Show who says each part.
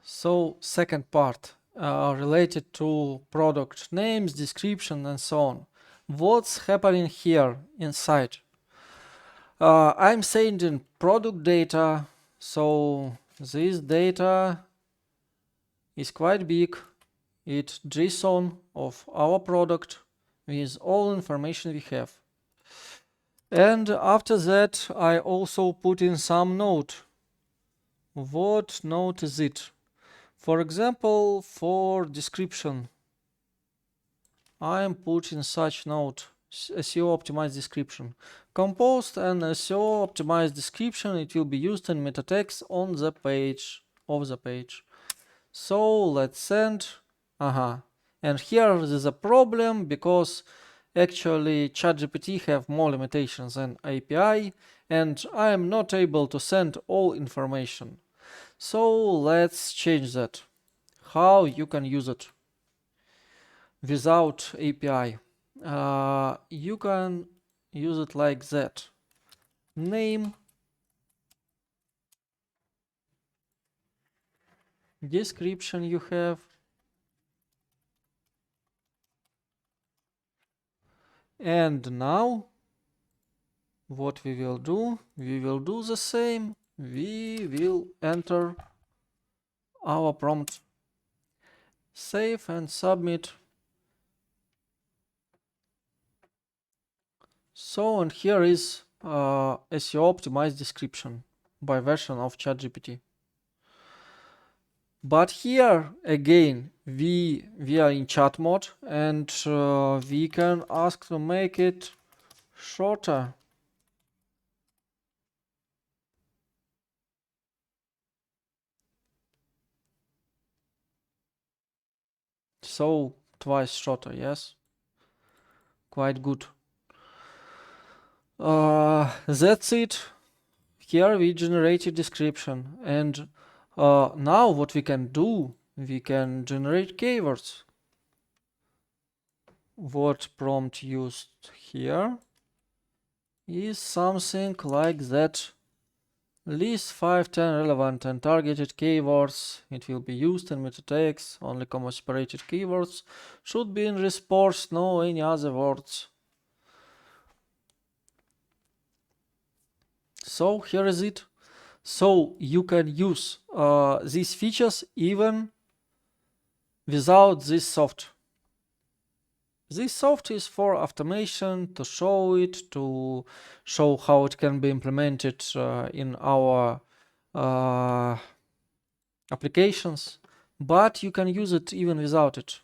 Speaker 1: So second part related to product names, description, and so on. What's happening here inside? I'm sending product data, so this data is quite big. It's JSON of our product with all information we have. And after that, I also put in some note. What note is it? For example, for description, I am putting such note, SEO optimized description. Composed and SEO optimized description, it will be used in meta text on the page, of the page. So let's send, and here is a problem because actually ChatGPT have more limitations than API and I am not able to send all information. So let's change that. How you can use it without API? You can use it like that. Name, description you have, and now what we will do the same. We will enter our prompt, save and submit. So, and here is SEO optimized description by version of ChatGPT. But here again, we are in chat mode and we can ask to make it shorter. So twice shorter, yes. Quite good. That's it. Here we generated description, and now what we can do, we can generate keywords. What prompt used here is something like that. List 5-10 relevant and targeted keywords. It will be used in meta text. Only comma-separated keywords should be in response, no any other words. So here is it. So you can use these features even without this soft. This soft is for automation, to show it, to show how it can be implemented in our applications, but you can use it even without it.